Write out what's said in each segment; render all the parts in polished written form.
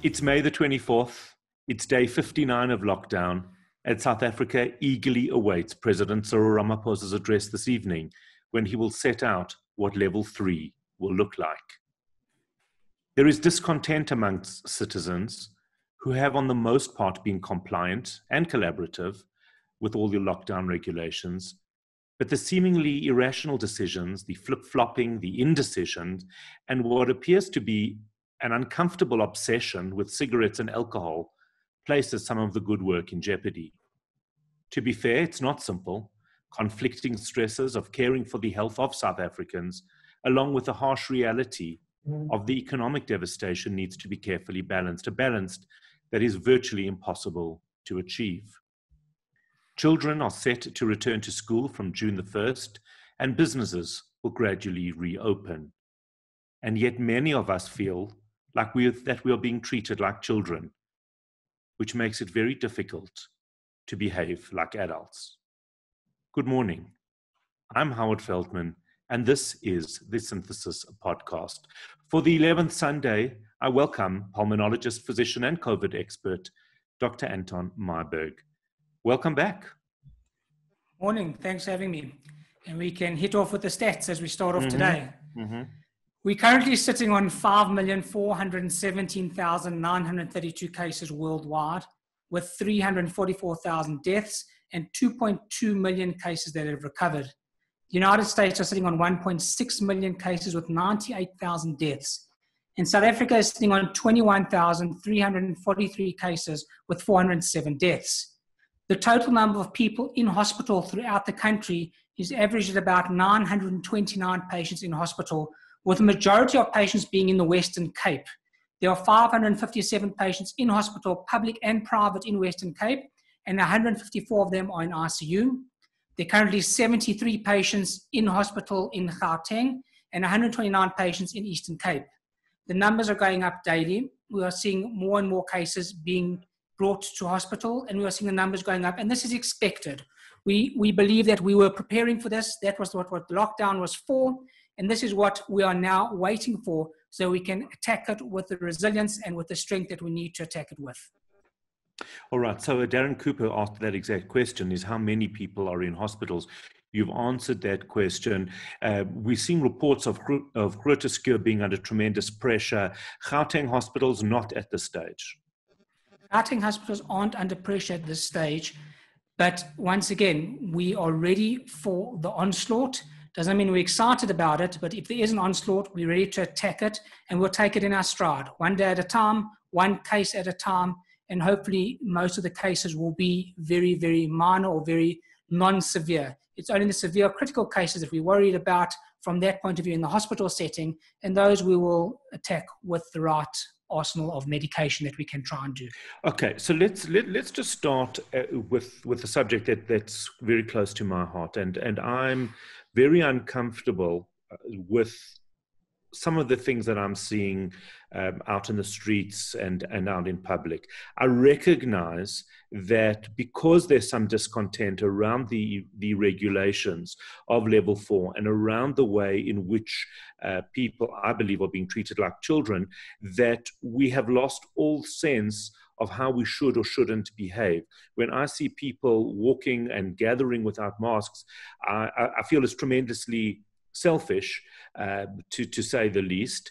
It's May the 24th. It's day 59 of lockdown, and South Africa eagerly awaits President Cyril Ramaphosa's address this evening, when he will set out what level 3 will look like. There is discontent amongst citizens who have on the most part been compliant and collaborative with all the lockdown regulations, but the seemingly irrational decisions, the flip-flopping, the indecision, and what appears to be an uncomfortable obsession with cigarettes and alcohol places some of the good work in jeopardy. To be fair, it's not simple. Conflicting stresses of caring for the health of South Africans, along with the harsh reality of the economic devastation, needs to be carefully balanced, a balance that is virtually impossible to achieve. Children are set to return to school from June the 1st, and businesses will gradually reopen. And yet many of us feel like that we are being treated like children, which makes it very difficult to behave like adults. Good morning. I'm Howard Feldman, and this is the Synthesis Podcast. For the 11th Sunday, I welcome pulmonologist, physician, and COVID expert, Dr. Anton Meyberg. Welcome back. Morning. Thanks for having me. And we can hit off with the stats as we start off today. We're currently sitting on 5,417,932 cases worldwide, with 344,000 deaths and 2.2 million cases that have recovered. The United States are sitting on 1.6 million cases with 98,000 deaths. And South Africa is sitting on 21,343 cases with 407 deaths. The total number of people in hospital throughout the country is averaged at about 929 patients in hospital, with the majority of patients being in the Western Cape. There are 557 patients in hospital, public and private, in Western Cape, and 154 of them are in ICU. There are currently 73 patients in hospital in Gauteng and 129 patients in Eastern Cape. The numbers are going up daily. We are seeing more and more cases being brought to hospital, and we are seeing the numbers going up, and this is expected. We believe that we were preparing for this. That was what the lockdown was for, and this is what we are now waiting for, so we can attack it with the resilience and with the strength that we need to attack it with. All right, so Darren Cooper asked that exact question, is how many people are in hospitals? You've answered that question. We've seen reports of Groote Schuur being under tremendous pressure. Gauteng hospitals not at this stage. Gauteng hospitals aren't under pressure at this stage, but once again, we are ready for the onslaught. Doesn't mean we're excited about it, but if there is an onslaught, we're ready to attack it, and we'll take it in our stride, one day at a time, one case at a time, and hopefully most of the cases will be very, very minor or very non-severe. It's only the severe critical cases that we're worried about from that point of view in the hospital setting, and those we will attack with the right arsenal of medication that we can try and do. Okay, so let's just start with a subject that's very close to my heart, and I'm very uncomfortable with some of the things that I'm seeing out in the streets and out in public. I recognize that because there's some discontent around the regulations of level 4 and around the way in which people, I believe, are being treated like children, that we have lost all sense of how we should or shouldn't behave. When I see people walking and gathering without masks, I feel it's tremendously selfish, to say the least,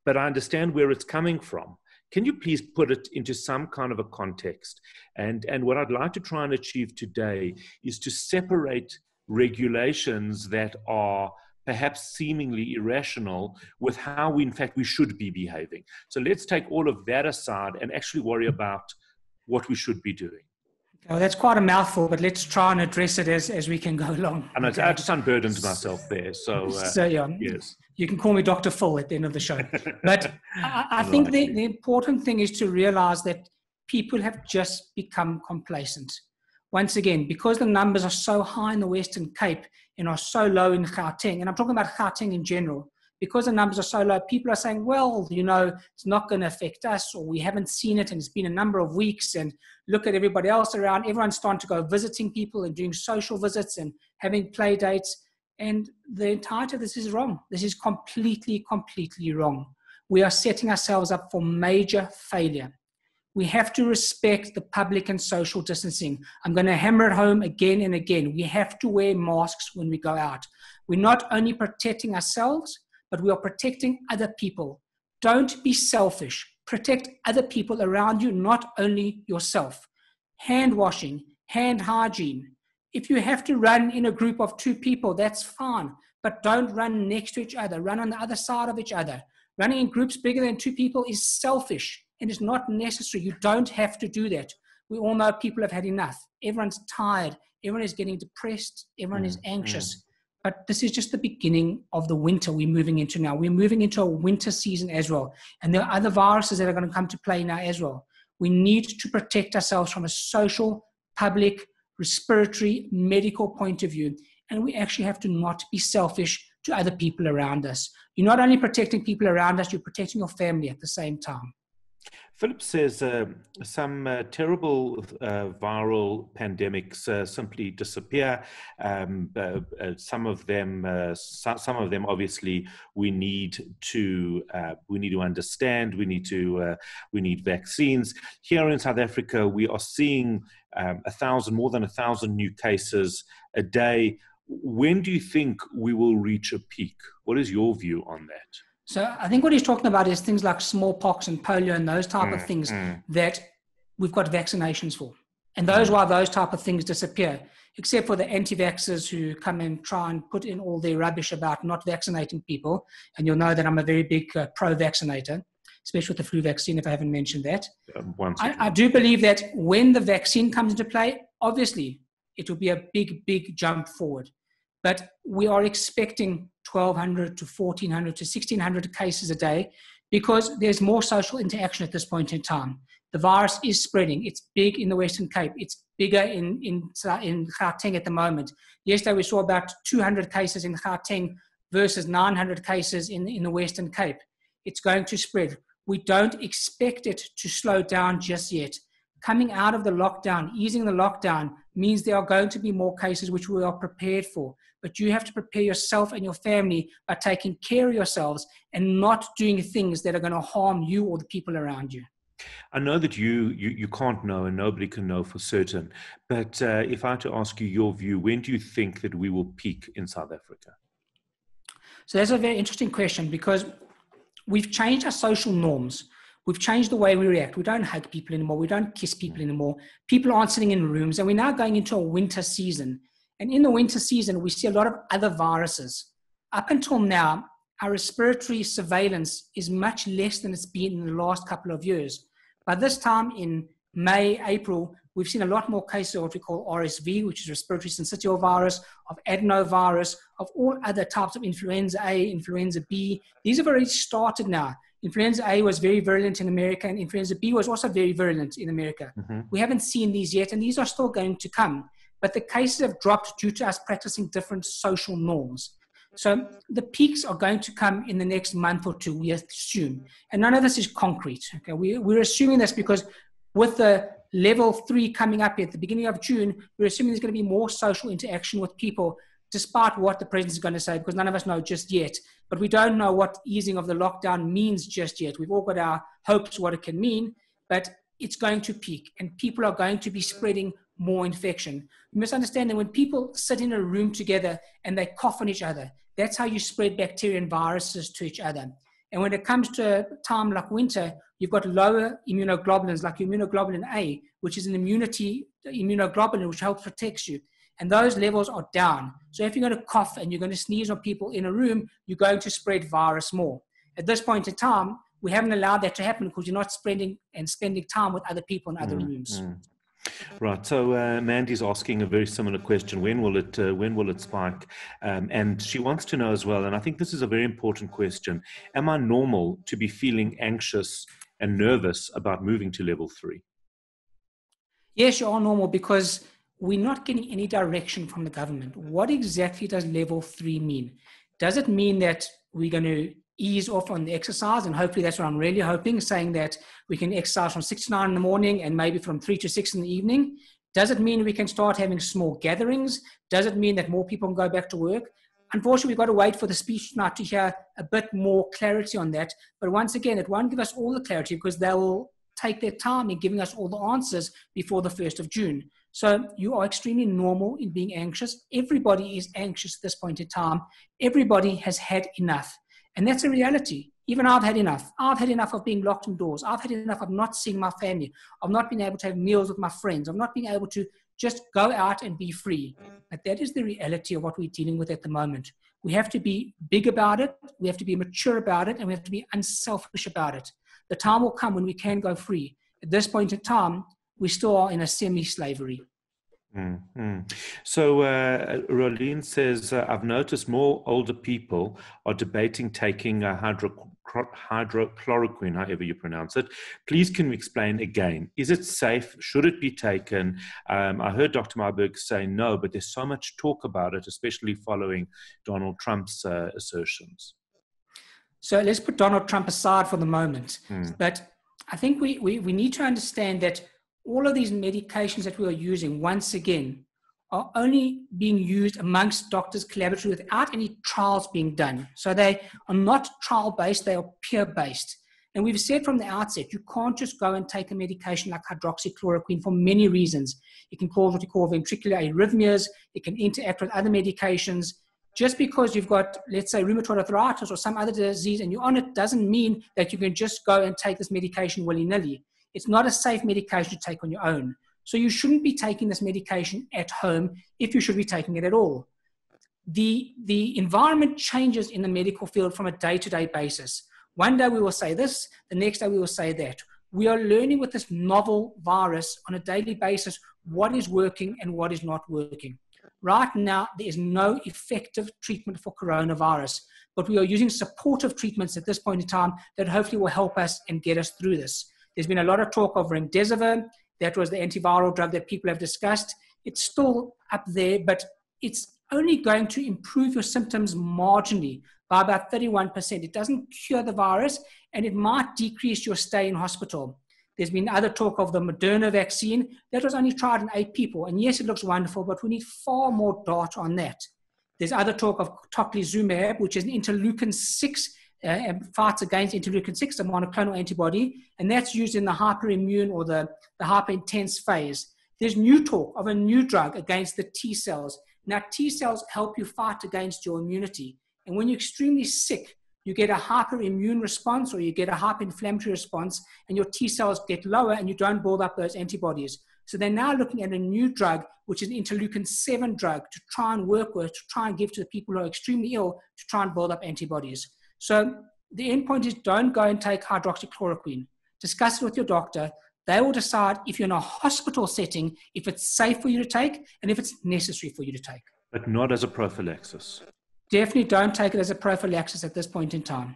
but I understand where it's coming from. Can you please put it into some kind of a context? And what I'd like to try and achieve today is to separate regulations that are perhaps seemingly irrational with how we should be behaving. So let's take all of that aside and actually worry about what we should be doing. Oh, that's quite a mouthful, but let's try and address it as we can go along. And okay. I just unburdened myself there. So yeah, yes. You can call me Dr. Phil at the end of the show. But I think the important thing is to realize that people have just become complacent. Once again, because the numbers are so high in the Western Cape and are so low in Gauteng, and I'm talking about Gauteng in general, because the numbers are so low, people are saying, well, it's not going to affect us, or we haven't seen it, and it's been a number of weeks, and look at everybody else around. Everyone's starting to go visiting people and doing social visits and having play dates. And the entirety of this is wrong. This is completely, completely wrong. we are setting ourselves up for major failure. We have to respect the public and social distancing. I'm going to hammer it home again and again. We have to wear masks when we go out. We're not only protecting ourselves, but we are protecting other people. Don't be selfish. Protect other people around you, not only yourself. Hand washing, hand hygiene. If you have to run in a group of 2 people, that's fine, but don't run next to each other. Run on the other side of each other. Running in groups bigger than 2 people is selfish and is not necessary. You don't have to do that. We all know people have had enough. Everyone's tired. Everyone is getting depressed. Everyone is anxious. But this is just the beginning of the winter we're moving into now. We're moving into a winter season as well. And there are other viruses that are going to come to play now as well. We need to protect ourselves from a social, public, respiratory, medical point of view. And we actually have to not be selfish to other people around us. You're not only protecting people around us, you're protecting your family at the same time. Philip says some terrible viral pandemics simply disappear. Some of them obviously we need to understand. We need vaccines. Here in South Africa, we are seeing more than 1,000 new cases a day. When do you think we will reach a peak? What is your view on that? So I think what he's talking about is things like smallpox and polio and those type of things that we've got vaccinations for. And while those type of things disappear, except for the anti-vaxxers who come and try and put in all their rubbish about not vaccinating people. And you'll know that I'm a very big pro-vaccinator, especially with the flu vaccine, if I haven't mentioned that. I do believe that when the vaccine comes into play, obviously it will be a big, big jump forward. But we are expecting 1,200 to 1,400 to 1,600 cases a day because there's more social interaction at this point in time. The virus is spreading. It's big in the Western Cape. It's bigger in Gauteng at the moment. Yesterday we saw about 200 cases in Gauteng versus 900 cases in the Western Cape. It's going to spread. We don't expect it to slow down just yet. Coming out of the lockdown, easing the lockdown, means there are going to be more cases which we are prepared for. But you have to prepare yourself and your family by taking care of yourselves and not doing things that are going to harm you or the people around you. I know that you can't know and nobody can know for certain, but if I had to ask you your view, when do you think that we will peak in South Africa? So that's a very interesting question because we've changed our social norms. We've changed the way we react. We don't hug people anymore. We don't kiss people anymore. People aren't sitting in rooms. And we're now going into a winter season. And in the winter season, we see a lot of other viruses. Up until now, our respiratory surveillance is much less than it's been in the last couple of years. By this time in May, April, we've seen a lot more cases of what we call RSV, which is respiratory syncytial virus, of adenovirus, of all other types of influenza A, influenza B. These have already started now. Influenza A was very virulent in America, and influenza B was also very virulent in America. We haven't seen these yet, and these are still going to come. But the cases have dropped due to us practicing different social norms. So the peaks are going to come in the next month or two, we assume. And none of this is concrete. Okay, we're assuming this because with the level 3 coming up at the beginning of June, we're assuming there's going to be more social interaction with people, despite what the president is going to say, because none of us know just yet. But we don't know what easing of the lockdown means just yet. We've all got our hopes what it can mean, but it's going to peak, and people are going to be spreading more infection. You must understand that when people sit in a room together and they cough on each other, that's how you spread bacteria and viruses to each other. And when it comes to a time like winter, you've got lower immunoglobulins like immunoglobulin A, which is an immunoglobulin which helps protect you. And those levels are down. So if you're going to cough and you're going to sneeze on people in a room, you're going to spread virus more. At this point in time, we haven't allowed that to happen because you're not spending time with other people in other rooms. Right. So Mandy's asking a very similar question. When will it spike? And she wants to know as well, and I think this is a very important question. Am I normal to be feeling anxious and nervous about moving to level 3? Yes, you are normal because we're not getting any direction from the government. What exactly does level 3 mean? Does it mean that we're going to ease off on the exercise? And hopefully that's what I'm really hoping, saying that we can exercise from 6 to 9 in the morning and maybe from 3 to 6 in the evening. Does it mean we can start having small gatherings? Does it mean that more people can go back to work? unfortunately, we've got to wait for the speech tonight to hear a bit more clarity on that. But once again, it won't give us all the clarity because they will take their time in giving us all the answers before the 1st of June. So you are extremely normal in being anxious. Everybody is anxious at this point in time. Everybody has had enough. And that's a reality. Even I've had enough. I've had enough of being locked indoors. I've had enough of not seeing my family, of not being able to have meals with my friends, of not being able to just go out and be free. But that is the reality of what we're dealing with at the moment. We have to be big about it. We have to be mature about it. And we have to be unselfish about it. The time will come when we can go free. At this point in time, we still are in a semi-slavery. Mm-hmm. So Rolene says, I've noticed more older people are debating taking hydrochloroquine, however you pronounce it. Please, can you explain again? Is it safe? Should it be taken? I heard Dr. Meyberg say no, but there's so much talk about it, especially following Donald Trump's assertions. So let's put Donald Trump aside for the moment. But I think we need to understand that all of these medications that we are using, once again, are only being used amongst doctors collaboratively without any trials being done. So they are not trial-based, they are peer-based. And we've said from the outset, you can't just go and take a medication like hydroxychloroquine for many reasons. It can cause what we call ventricular arrhythmias. It can interact with other medications. Just because you've got, let's say, rheumatoid arthritis or some other disease and you're on it doesn't mean that you can just go and take this medication willy-nilly. It's not a safe medication to take on your own. So you shouldn't be taking this medication at home if you should be taking it at all. The environment changes in the medical field from a day-to-day basis. One day we will say this, the next day we will say that. We are learning with this novel virus on a daily basis what is working and what is not working. Right now, there is no effective treatment for coronavirus, but we are using supportive treatments at this point in time that hopefully will help us and get us through this. There's been a lot of talk of remdesivir. That was the antiviral drug that people have discussed. It's still up there, but it's only going to improve your symptoms marginally by about 31%. It doesn't cure the virus, and it might decrease your stay in hospital. There's been other talk of the Moderna vaccine. That was only tried in 8 people. And yes, it looks wonderful, but we need far more data on that. There's other talk of tocilizumab, which is an interleukin-6 fights against interleukin-6, a monoclonal antibody, and that's used in the hyperimmune or the hyperintense phase. There's new talk of a new drug against the T cells. Now, T cells help you fight against your immunity. And when you're extremely sick, you get a hyperimmune response or you get a hyperinflammatory response, and your T cells get lower and you don't build up those antibodies. So they're now looking at a new drug, which is an interleukin-7 drug, to try and work with, to try and give to the people who are extremely ill, to try and build up antibodies. So the end point is don't go and take hydroxychloroquine. Discuss it with your doctor. They will decide if you're in a hospital setting, if it's safe for you to take and if it's necessary for you to take. But not as a prophylaxis. Definitely don't take it as a prophylaxis at this point in time.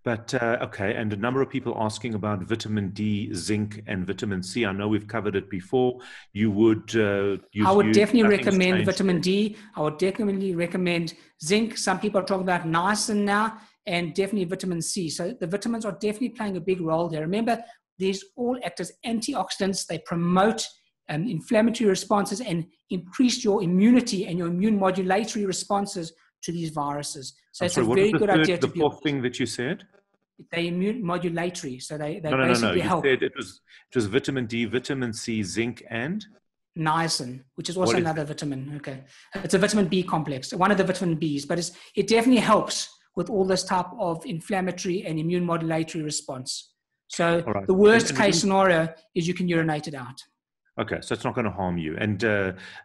But, okay, and a number of people asking about vitamin D, zinc, and vitamin C. I know we've covered it before. You would I would definitely recommend vitamin D. I would definitely recommend zinc. Some people are talking about niacin now, and definitely vitamin C. So the vitamins are definitely playing a big role there. Remember, these all act as antioxidants. They promote inflammatory responses and increase your immunity and your immune modulatory responses to these viruses. So it's a very good idea. The fourth thing that you said? They're immune modulatory. So they No. basically help. You said it was vitamin D, vitamin C, zinc, and? Niacin, which is also another vitamin. Okay. It's a vitamin B complex, one of the vitamin Bs, but it definitely helps with all this type of inflammatory and immune modulatory response. So the worst case scenario is you can urinate it out. Okay, so it's not going to harm you, and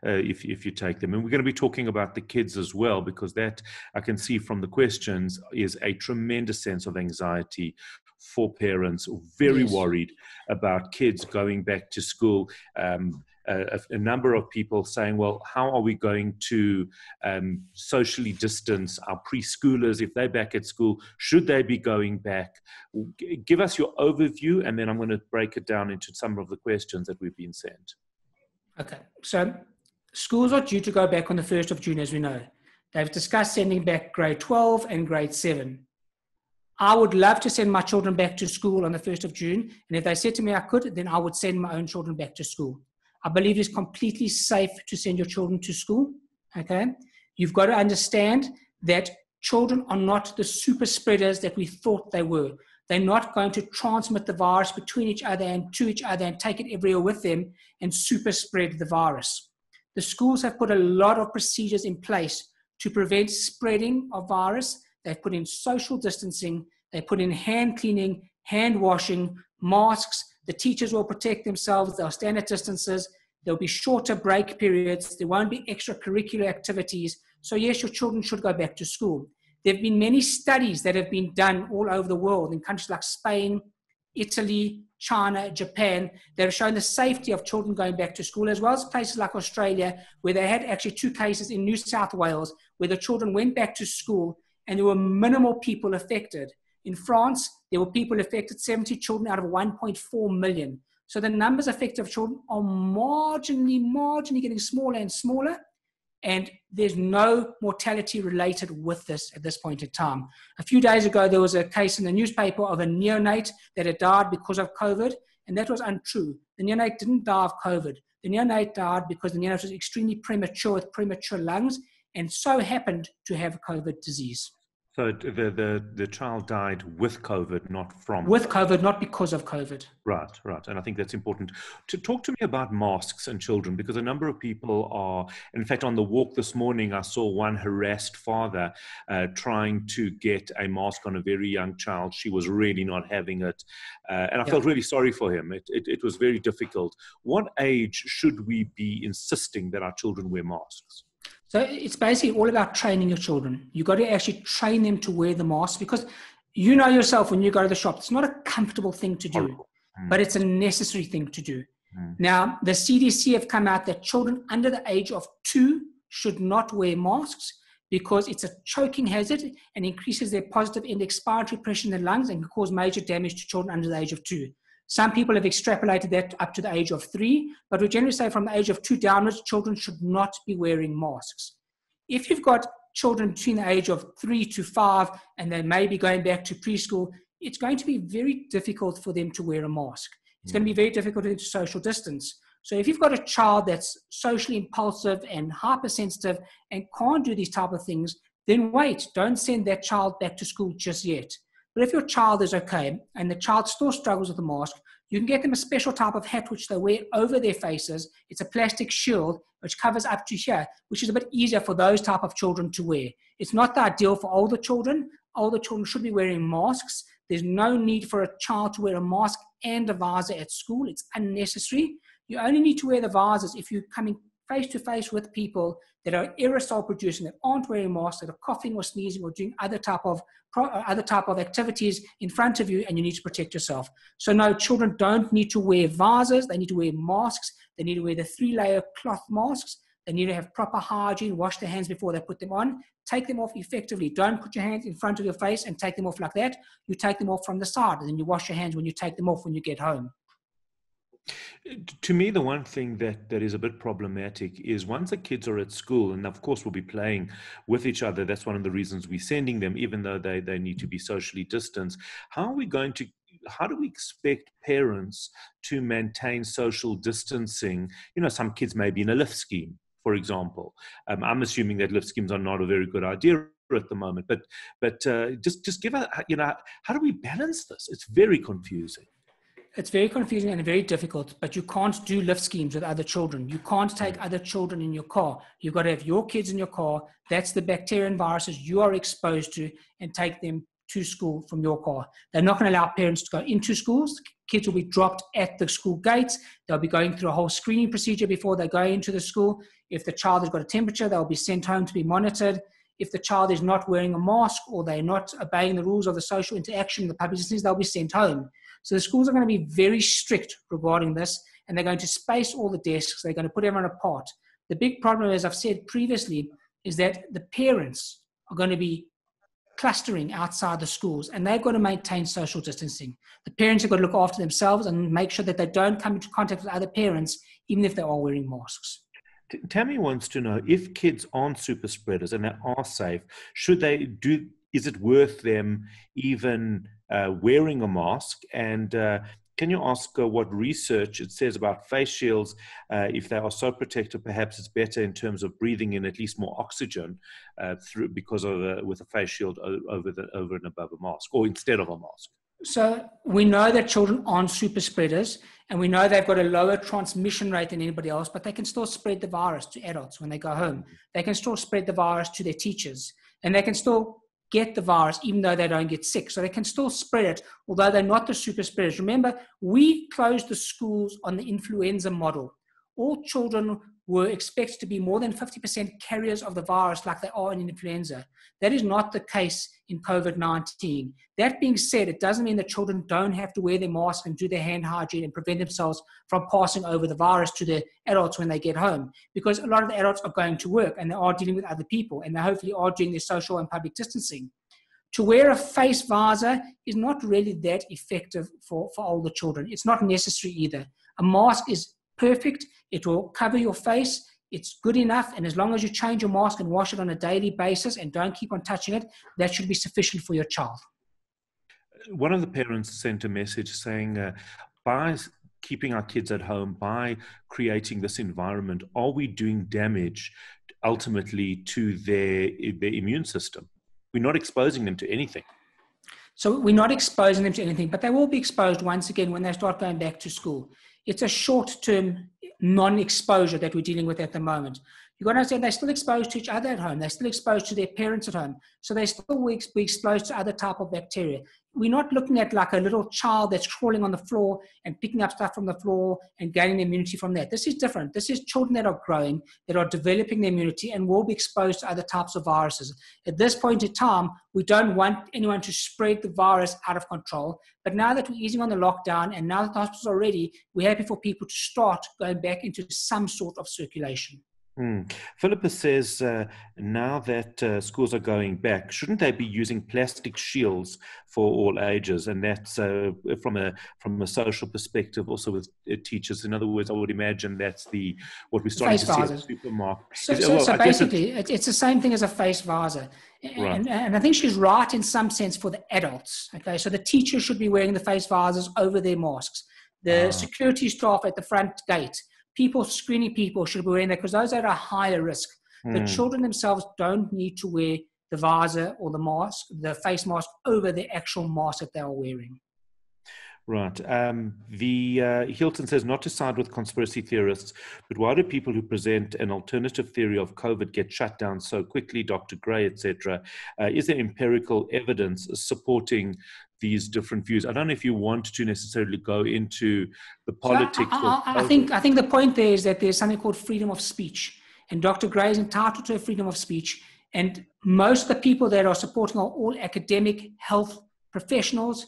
if you take them. And we're going to be talking about the kids as well, because that, I can see from the questions, is a tremendous sense of anxiety for parents, very worried about kids going back to school. A number of people saying, well, how are we going to socially distance our preschoolers if they're back at school? Should they be going back? Give us your overview, and then I'm going to break it down into some of the questions that we've been sent. Okay, so schools are due to go back on the 1st of June, as we know. They've discussed sending back grade 12 and grade 7. I would love to send my children back to school on the 1st of June, and if they said to me I could, then I would send my own children back to school. I believe it's completely safe to send your children to school, okay? You've got to understand that children are not the super spreaders that we thought they were. They're not going to transmit the virus between each other and to each other and take it everywhere with them and super spread the virus. The schools have put a lot of procedures in place to prevent spreading of virus. They've put in social distancing. They put in hand cleaning, hand washing, masks. The teachers will protect themselves. They'll stand at distances. There'll be shorter break periods. There won't be extracurricular activities. So yes, your children should go back to school. There have been many studies that have been done all over the world in countries like Spain, Italy, China, Japan, that have shown the safety of children going back to school, as well as places like Australia, where they had actually 2 cases in New South Wales, where the children went back to school and there were minimal people affected. In France, there were people affected, 70 children out of 1.4 million. So the numbers affected of children are marginally getting smaller and smaller. And there's no mortality related with this at this point in time. A few days ago, there was a case in the newspaper of a neonate that had died because of COVID, and that was untrue. The neonate didn't die of COVID. The neonate died because the neonate was extremely premature with premature lungs and so happened to have COVID disease. So the child died with COVID, not from with COVID, not because of COVID. Right. And I think that's important. To talk to me about masks and children, because a number of people are, in fact, on the walk this morning, I saw one harassed father trying to get a mask on a very young child. She was really not having it. And I felt really sorry for him. It was very difficult. What age should we be insisting that our children wear masks? So it's basically all about training your children. You've got to actually train them to wear the mask, because you know yourself when you go to the shop, it's not a comfortable thing to do, but it's a necessary thing to do. Now, the CDC have come out that children under the age of 2 should not wear masks because it's a choking hazard and increases their positive end expiratory pressure in the lungs and can cause major damage to children under the age of 2. Some people have extrapolated that up to the age of 3, but we generally say from the age of 2 downwards, children should not be wearing masks. If you've got children between the age of 3 to 5 and they may be going back to preschool, it's going to be very difficult for them to wear a mask. It's going to be very difficult for them to social distance. So if you've got a child that's socially impulsive and hypersensitive and can't do these type of things, then wait, don't send that child back to school just yet. But if your child is okay and the child still struggles with the mask, you can get them a special type of hat which they wear over their faces. It's a plastic shield which covers up to here, which is a bit easier for those type of children to wear. It's not the ideal for older children. Older children should be wearing masks. There's no need for a child to wear a mask and a visor at school. It's unnecessary. You only need to wear the visors if you're coming face-to-face with people that are aerosol producing, that aren't wearing masks, that are coughing or sneezing or doing other type of activities in front of you, and you need to protect yourself. So no, children don't need to wear visors. They need to wear masks. They need to wear the 3-layer cloth masks. They need to have proper hygiene, wash their hands before they put them on, take them off effectively. Don't put your hands in front of your face and take them off like that. You take them off from the side, and then you wash your hands when you take them off when you get home. To me, the one thing that is a bit problematic is once the kids are at school, and of course we'll be playing with each other, that's one of the reasons we're sending them, even though they need to be socially distanced. How do we expect parents to maintain social distancing? You know, some kids may be in a lift scheme, for example. I'm assuming that lift schemes are not a very good idea at the moment, but just give us, how do we balance this? It's very confusing. It's very confusing and very difficult, but you can't do lift schemes with other children. You can't take other children in your car. You've got to have your kids in your car. That's the bacteria and viruses you are exposed to, and take them to school from your car. They're not going to allow parents to go into schools. Kids will be dropped at the school gates. They'll be going through a whole screening procedure before they go into the school. If the child has got a temperature, they'll be sent home to be monitored. If the child is not wearing a mask or they're not obeying the rules of the social interaction in the public distancing, they'll be sent home. So the schools are going to be very strict regarding this, and they're going to space all the desks. They're going to put everyone apart. The big problem, as I've said previously, is that the parents are going to be clustering outside the schools, and they've got to maintain social distancing. The parents have got to look after themselves and make sure that they don't come into contact with other parents, even if they are wearing masks. Tammy wants to know, if kids aren't super spreaders and they are safe, is it worth them even wearing a mask? And can you ask what research it says about face shields? If they are so protective, perhaps it's better in terms of breathing in at least more oxygen because of with a face shield over and above a mask, or instead of a mask. So we know that children aren't super spreaders, and we know they've got a lower transmission rate than anybody else, but they can still spread the virus to adults when they go home. They can still spread the virus to their teachers, and they can still get the virus even though they don't get sick. So they can still spread it, although they're not the super spreaders. Remember, we closed the schools on the influenza model. All children were expected to be more than 50% carriers of the virus like they are in influenza. That is not the case in COVID-19. That being said, it doesn't mean that children don't have to wear their mask and do their hand hygiene and prevent themselves from passing over the virus to the adults when they get home, because a lot of the adults are going to work and they are dealing with other people, and they hopefully are doing their social and public distancing. To wear a face visor is not really that effective for older children. It's not necessary either. A mask is perfect. It will cover your face. It's good enough. And as long as you change your mask and wash it on a daily basis and don't keep on touching it, that should be sufficient for your child. One of the parents sent a message saying, by keeping our kids at home, by creating this environment, are we doing damage ultimately to their immune system? We're not exposing them to anything. So we're not exposing them to anything, but they will be exposed once again when they start going back to school. It's a short-term non-exposure that we're dealing with at the moment. You've got to understand they're still exposed to each other at home. They're still exposed to their parents at home. So they still will be exposed to other type of bacteria. We're not looking at like a little child that's crawling on the floor and picking up stuff from the floor and gaining immunity from that. This is different. This is children that are growing, that are developing their immunity and will be exposed to other types of viruses. At this point in time, we don't want anyone to spread the virus out of control. But now that we're easing on the lockdown and now that the hospitals are ready, we're happy for people to start going back into some sort of circulation. Philippa says now that schools are going back, shouldn't they be using plastic shields for all ages? And that's from a social perspective, also with teachers. In other words, I would imagine that's what we're starting to see at the supermarket. So basically, it's the same thing as a face visor. Right. And I think she's right in some sense for the adults. Okay, so the teachers should be wearing the face visors over their masks. The security staff at the front gate, screening people should be wearing that because those are at a higher risk. The children themselves don't need to wear the visor or the mask, the face mask over the actual mask that they are wearing. Right. Hilton says not to side with conspiracy theorists, but why do people who present an alternative theory of COVID get shut down so quickly, Dr. Gray, etc.? Is there empirical evidence supporting these different views? I don't know if you want to necessarily go into the politics. I think the point there is that there's something called freedom of speech, and Dr. Gray is entitled to freedom of speech. And most of the people that are supporting are all academic health professionals,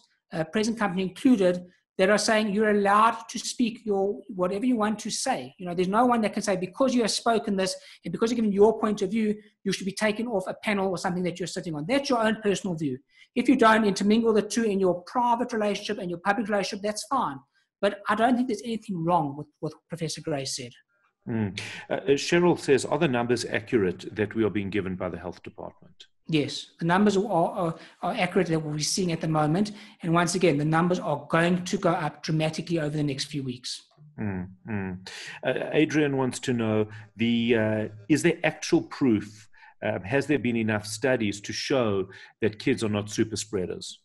present company included, that are saying you're allowed to speak whatever you want to say. You know, there's no one that can say because you have spoken this and because you're giving your point of view, you should be taken off a panel or something that you're sitting on. That's your own personal view. If you don't intermingle the two in your private relationship and your public relationship, that's fine. But I don't think there's anything wrong with what Professor Gray said. Cheryl says, are the numbers accurate that we are being given by the health department? Yes, the numbers are accurate that we're seeing at the moment. And once again, the numbers are going to go up dramatically over the next few weeks. Adrian wants to know, is there actual proof? Has there been enough studies to show that kids are not super spreaders?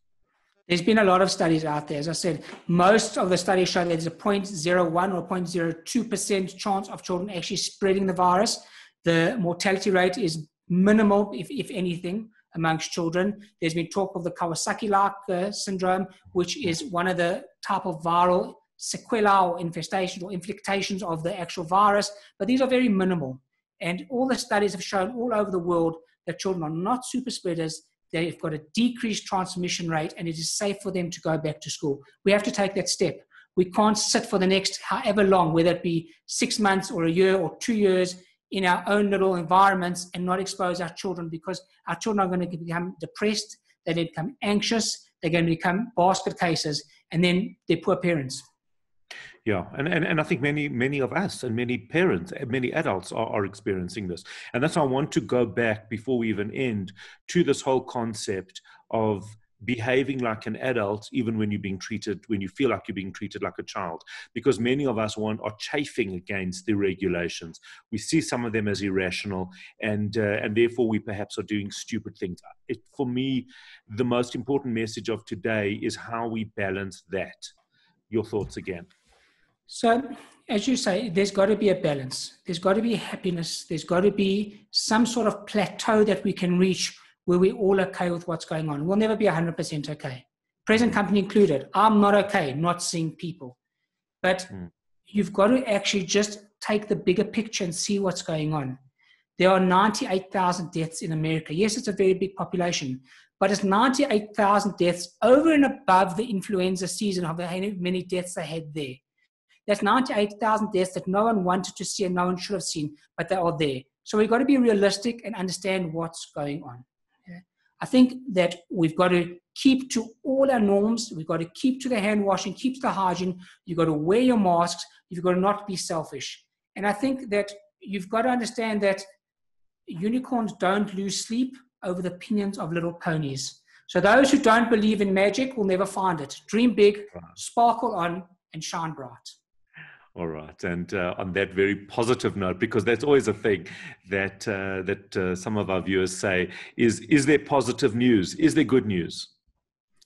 There's been a lot of studies out there. As I said, most of the studies show that there's a 0.01 or 0.02% chance of children actually spreading the virus. The mortality rate is minimal, if anything, amongst children. There's been talk of the Kawasaki-like syndrome, which is one of the type of viral sequelae or infestations or inflictations of the actual virus, but these are very minimal. And all the studies have shown all over the world that children are not super spreaders. They've got a decreased transmission rate, and it is safe for them to go back to school. We have to take that step. We can't sit for the next however long, whether it be 6 months or a year or 2 years, in our own little environments and not expose our children, because our children are going to become depressed, they're going to become anxious, they're going to become basket cases, and then they're poor parents. Yeah, and I think many of us and many parents, many adults are experiencing this. And that's why I want to go back before we even end to this whole concept of behaving like an adult, even when you're being treated, when you feel like you're being treated like a child, because many of us are chafing against the regulations. We see some of them as irrational, and therefore we perhaps are doing stupid things. For me, the most important message of today is how we balance that. Your thoughts again. So, as you say, there's got to be a balance. There's got to be happiness. There's got to be some sort of plateau that we can reach where we're all okay with what's going on. We'll never be 100% okay. Present company included. I'm not okay not seeing people. But you've got to actually just take the bigger picture and see what's going on. There are 98,000 deaths in America. Yes, it's a very big population, but it's 98,000 deaths over and above the influenza season of how many deaths they had there. That's 98,000 deaths that no one wanted to see and no one should have seen, but they are there. So we've got to be realistic and understand what's going on. Okay? I think that we've got to keep to all our norms. We've got to keep to the hand washing, keep to the hygiene. You've got to wear your masks. You've got to not be selfish. And I think that you've got to understand that unicorns don't lose sleep over the opinions of little ponies. So those who don't believe in magic will never find it. Dream big, sparkle on, and shine bright. All right, and on that very positive note, because that's always a thing that some of our viewers say, is there positive news? Is there good news?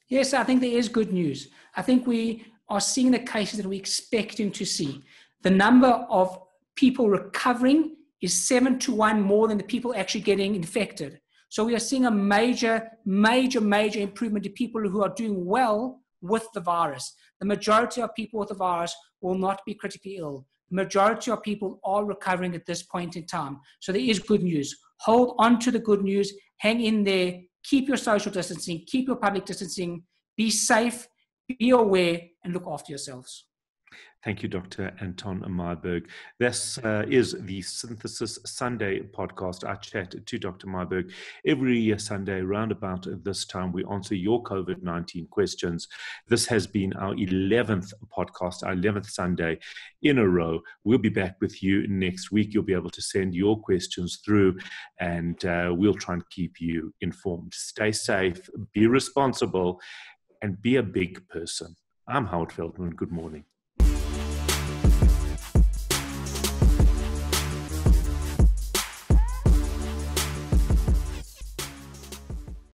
Yes, I think there is good news. I think we are seeing the cases that we're expecting to see. The number of people recovering is 7 to 1 more than the people actually getting infected. So we are seeing a major improvement to people who are doing well with the virus. The majority of people with the virus will not be critically ill. The majority of people are recovering at this point in time. So there is good news. Hold on to the good news. Hang in there. Keep your social distancing. Keep your public distancing. Be safe. Be aware and look after yourselves. Thank you, Dr. Anton Meyberg. This is the Synthesis Sunday podcast. I chat to Dr. Meyberg every Sunday around about this time. We answer your COVID-19 questions. This has been our 11th podcast, our 11th Sunday in a row. We'll be back with you next week. You'll be able to send your questions through, and we'll try and keep you informed. Stay safe, be responsible, and be a big person. I'm Howard Feldman. Good morning.